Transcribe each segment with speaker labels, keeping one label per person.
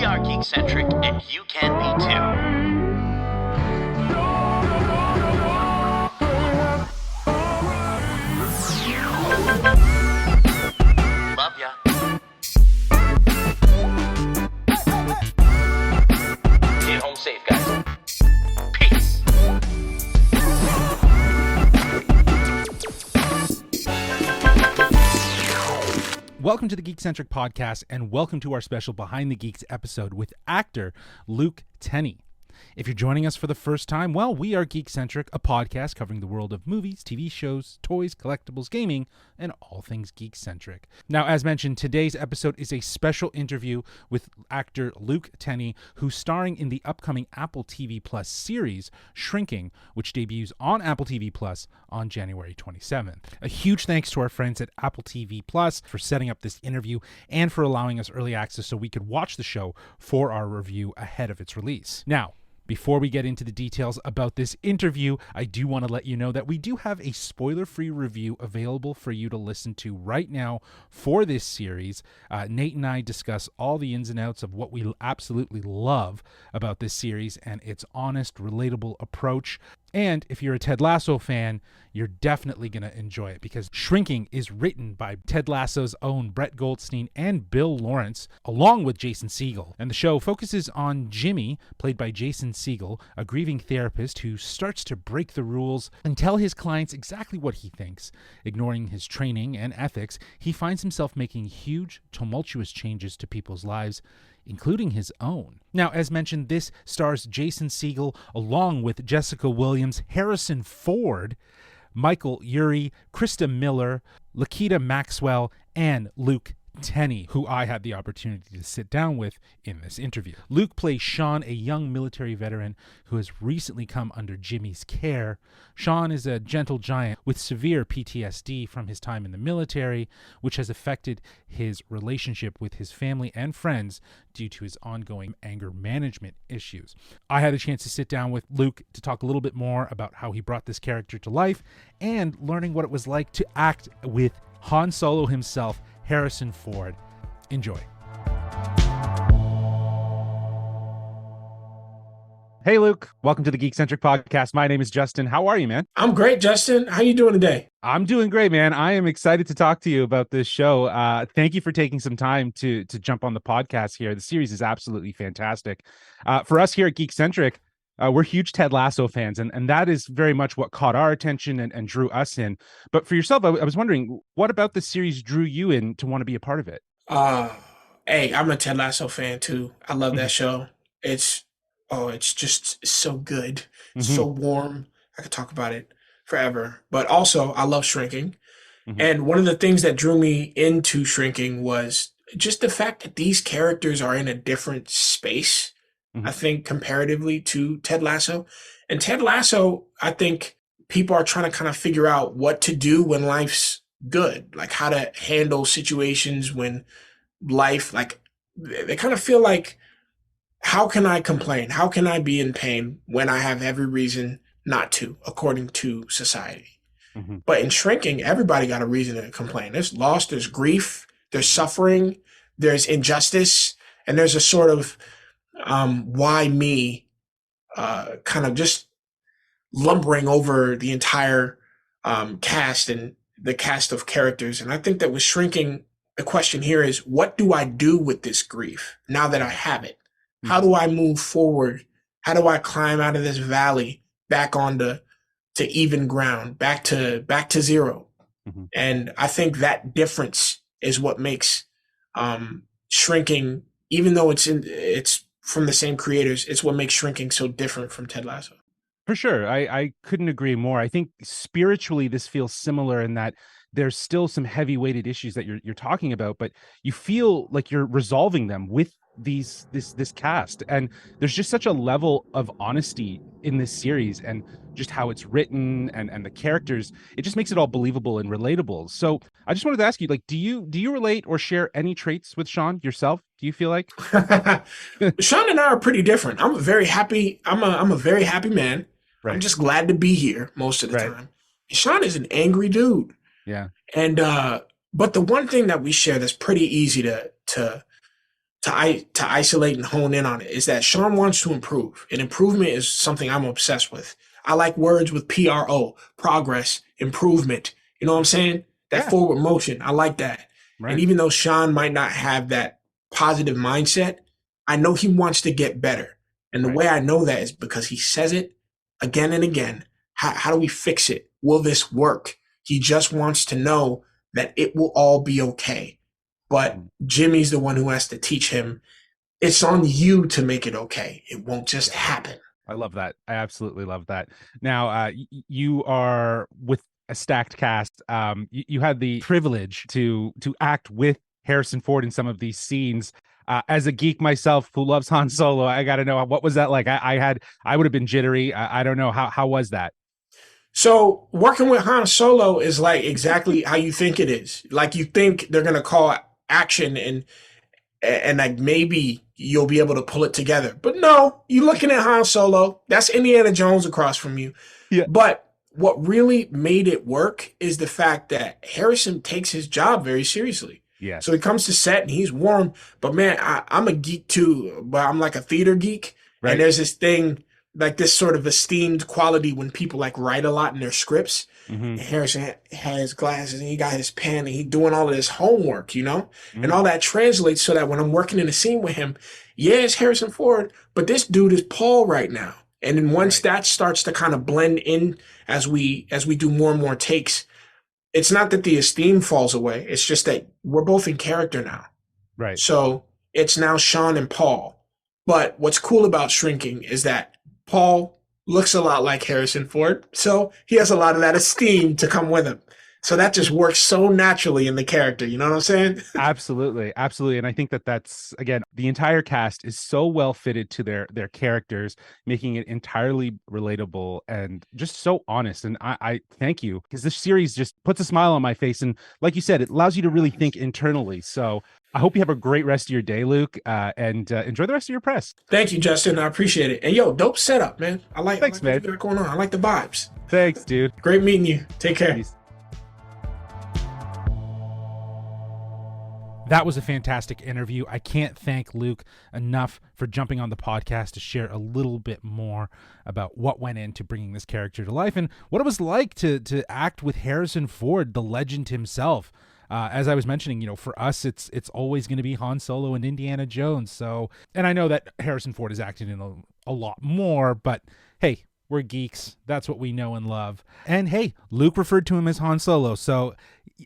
Speaker 1: are Geekcentric, and you can be too. Love ya. Get home safe, guys. Peace.
Speaker 2: Welcome to the Geekcentric podcast, and welcome to our special Behind the Geeks episode with actor Luke Tennie. If you're joining us for the first time, well, we are Geekcentric, a podcast covering the world of movies, TV shows, toys, collectibles, gaming, and all things geek-centric. Now, as mentioned, today's episode is a special interview with actor Luke Tennie, who's starring in the upcoming Apple TV Plus series, Shrinking, which debuts on Apple TV Plus on January 27th. A huge thanks to our friends at Apple TV Plus for setting up this interview and for allowing us early access so we could watch the show for our review ahead of its release. Now, before we get into the details about this interview, I do want to let you know that we do have a spoiler-free review available for you to listen to right now for this series. Nate and I discuss all the ins and outs of what we absolutely love about this series and its honest, relatable approach. And if you're a Ted Lasso fan, you're definitely going to enjoy it because Shrinking is written by Ted Lasso's own Brett Goldstein and Bill Lawrence, along with Jason Segel. And the show focuses on Jimmy, played by Jason Segel, a grieving therapist who starts to break the rules and tell his clients exactly what he thinks. Ignoring his training and ethics, he finds himself making huge, tumultuous changes to people's lives, including his own. Now, as mentioned, this stars Jason Segel along with Jessica Williams, Harrison Ford, Michael Urie, Krista Miller, Lakita Maxwell, and Luke Tennie, who I had the opportunity to sit down with in this interview. Luke plays Sean, a young military veteran who has recently come under Jimmy's care. Sean is a gentle giant with severe PTSD from his time in the military, which has affected his relationship with his family and friends due to his ongoing anger management issues. I had a chance to sit down with Luke to talk a little bit more about how he brought this character to life and learning what it was like to act with Han Solo himself, Harrison Ford. Enjoy. Hey, Luke. Welcome to the Geekcentric podcast. My name is Justin. How are you, man?
Speaker 3: I'm great, Justin. How you doing today?
Speaker 2: I'm doing great, man. I am excited to talk to you about this show. Thank you for taking some time to jump on the podcast here. The series is absolutely fantastic. For us here at Geekcentric, we're huge Ted Lasso fans, and that is very much what caught our attention and drew us in. But for yourself, I was wondering, what about the series drew you in to want to be a part of it?
Speaker 3: Hey, I'm a Ted Lasso fan too. I love that show. It's just so good, so warm. I could talk about it forever. But also, I love Shrinking. And one of the things that drew me into Shrinking was just the fact that these characters are in a different space. I think comparatively to Ted Lasso. And Ted Lasso, I think people are trying to kind of figure out what to do when life's good, like how to handle situations when life, like they kind of feel like, how can I complain? How can I be in pain when I have every reason not to, according to society? But in Shrinking, everybody got a reason to complain. There's loss, there's grief, there's suffering, there's injustice, and there's a sort of why me kind of just lumbering over the entire cast and the cast of characters. And I think that with Shrinking, the question here is, what do I do with this grief now that I have it? How do I move forward? How do I climb out of this valley back onto even ground, back to zero? And I think that difference is what makes Shrinking, even though it's from the same creators, it's what makes Shrinking so different from Ted Lasso.
Speaker 2: For sure. I couldn't agree more. I think spiritually this feels similar in that there's still some heavy-weighted issues that you're talking about, but you feel like you're resolving them with this cast. And there's just such a level of honesty in this series and just how it's written and the characters. It just makes it all believable and relatable. So I just wanted to ask you, like, do you relate or share any traits with Sean yourself? Do you feel like
Speaker 3: Sean and I are pretty different? I'm a very happy man. Right. I'm just glad to be here most of the time. Sean is an angry dude.
Speaker 2: Yeah.
Speaker 3: And but the one thing that we share that's pretty easy to to isolate and hone in on it is that Sean wants to improve, and improvement is something I'm obsessed with. I like words with PRO, progress, improvement. You know what I'm saying? That
Speaker 2: Yeah.
Speaker 3: forward motion. I like that.
Speaker 2: Right.
Speaker 3: And even though Sean might not have that positive mindset, I know he wants to get better. And the
Speaker 2: Right.
Speaker 3: way I know that is because he says it again and again. How do we fix it? Will this work? He just wants to know that it will all be okay. But Jimmy's the one who has to teach him. It's on you to make it okay. It won't just happen.
Speaker 2: I love that. I absolutely love that. Now, you are with a stacked cast. You had the privilege to act with Harrison Ford in some of these scenes. As a geek myself who loves Han Solo, I got to know, what was that like? I would have been jittery. I don't know how was that?
Speaker 3: So working with Han Solo is like exactly how you think it is. Like you think they're gonna call action and like maybe you'll be able to pull it together. But no, you're looking at Han Solo. That's Indiana Jones across from you.
Speaker 2: Yeah.
Speaker 3: But what really made it work is the fact that Harrison takes his job very seriously.
Speaker 2: Yeah.
Speaker 3: So he comes to set and he's warm. But man, I'm a geek too, but I'm like a theater geek.
Speaker 2: Right.
Speaker 3: And there's this thing, like this sort of esteemed quality when people like write a lot in their scripts. And Harrison had his glasses and he got his pen and he doing all of this homework, you know? And all that translates so that when I'm working in a scene with him, yeah, it's Harrison Ford, but this dude is Paul right now. And then once that starts to kind of blend in as we do more and more takes, it's not that the esteem falls away. It's just that we're both in character now.
Speaker 2: Right.
Speaker 3: So it's now Sean and Paul. But what's cool about Shrinking is that Paul looks a lot like Harrison Ford, so he has a lot of that esteem to come with him. So that just works so naturally in the character. You know what I'm saying?
Speaker 2: Absolutely. And I think that's, again, the entire cast is so well fitted to their characters, making it entirely relatable and just so honest. And I thank you, because this series just puts a smile on my face. And like you said, it allows you to really think internally. So I hope you have a great rest of your day, Luke, and enjoy the rest of your press.
Speaker 3: Thank you, Justin. I appreciate it. And yo, dope setup, man.
Speaker 2: Thanks, man.
Speaker 3: What you got going on. I like the vibes.
Speaker 2: Thanks, dude.
Speaker 3: Great meeting you. Take care.
Speaker 2: Peace. That was a fantastic interview. I can't thank Luke enough for jumping on the podcast to share a little bit more about what went into bringing this character to life and what it was like to act with Harrison Ford, the legend himself. As I was mentioning, for us, it's always going to be Han Solo and Indiana Jones. So, and I know that Harrison Ford is acting in a lot more, but hey, we're geeks. That's what we know and love. And hey, Luke referred to him as Han Solo, so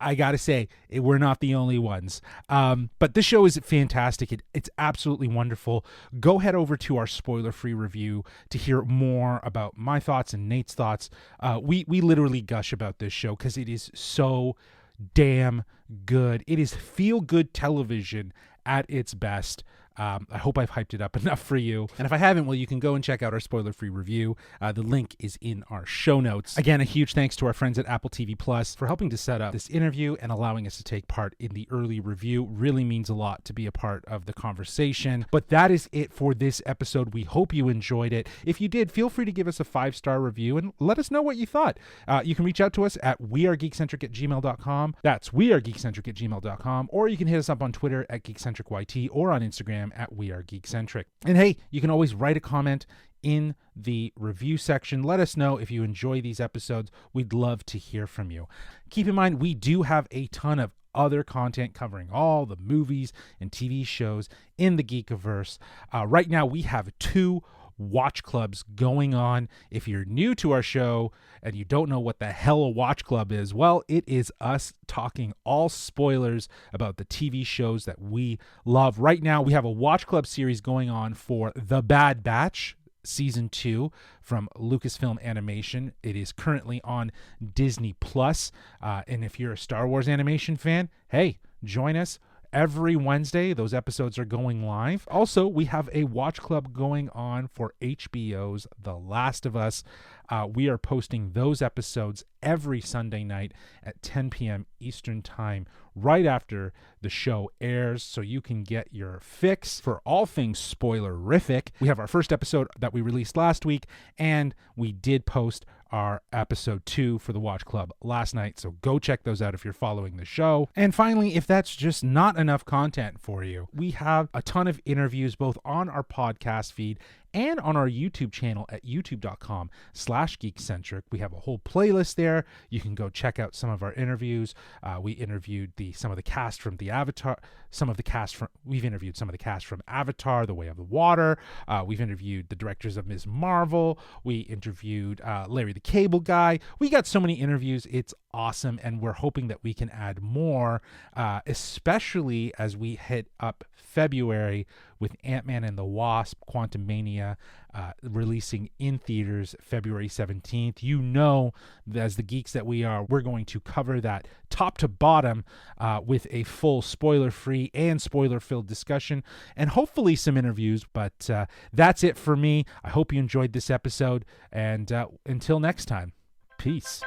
Speaker 2: I gotta say, we're not the only ones. But this show is fantastic. It's absolutely wonderful. Go head over to our spoiler-free review to hear more about my thoughts and Nate's thoughts. We literally gush about this show because it is so damn good. It is feel-good television at its best. I hope I've hyped it up enough for you. And if I haven't, well, you can go and check out our spoiler-free review. The link is in our show notes. Again, a huge thanks to our friends at Apple TV Plus for helping to set up this interview and allowing us to take part in the early review. Really means a lot to be a part of the conversation. But that is it for this episode. We hope you enjoyed it. If you did, feel free to give us a 5-star review and let us know what you thought. You can reach out to us at wearegeekcentric@gmail.com. That's wearegeekcentric@gmail.com. Or you can hit us up on Twitter at GeekcentricYT or on Instagram at wearegeekcentric. And hey, you can always write a comment in the review section. Let us know if you enjoy these episodes. We'd love to hear from you. Keep in mind, we do have a ton of other content covering all the movies and TV shows in the Geekiverse. Right now, we have 2 watch clubs going on. If you're new to our show and you don't know what the hell a watch club is, well, it is us talking all spoilers about the TV shows that we love. Right now, we have a watch club series going on for The Bad Batch Season 2 from Lucasfilm Animation. It is currently on Disney Plus. And if you're a Star Wars animation fan, hey, join us. Every Wednesday, those episodes are going live. Also, we have a watch club going on for HBO's The Last of Us. We are posting those episodes every Sunday night at 10 p.m. Eastern Time, right after the show airs, so you can get your fix for all things spoilerific. We have our first episode that we released last week, and we did post our episode 2 for the Watch Club last night. So go check those out if you're following the show. And finally, if that's just not enough content for you, we have a ton of interviews both on our podcast feed and on our YouTube channel at youtube.com/geekcentric. We have a whole playlist there. You can go check out some of our interviews. We interviewed some of the cast from the Avatar, we've interviewed some of the cast from Avatar, The Way of the Water. We've interviewed the directors of Ms. Marvel. We interviewed Larry the Cable Guy. We got so many interviews. It's awesome, and we're hoping that we can add more, especially as we hit up February with Ant-Man and the Wasp: Quantumania releasing in theaters February 17th. You know, as the geeks that we are, we're going to cover that top to bottom with a full spoiler-free and spoiler-filled discussion and hopefully some interviews. But that's it for me. I hope you enjoyed this episode, and until next time, peace.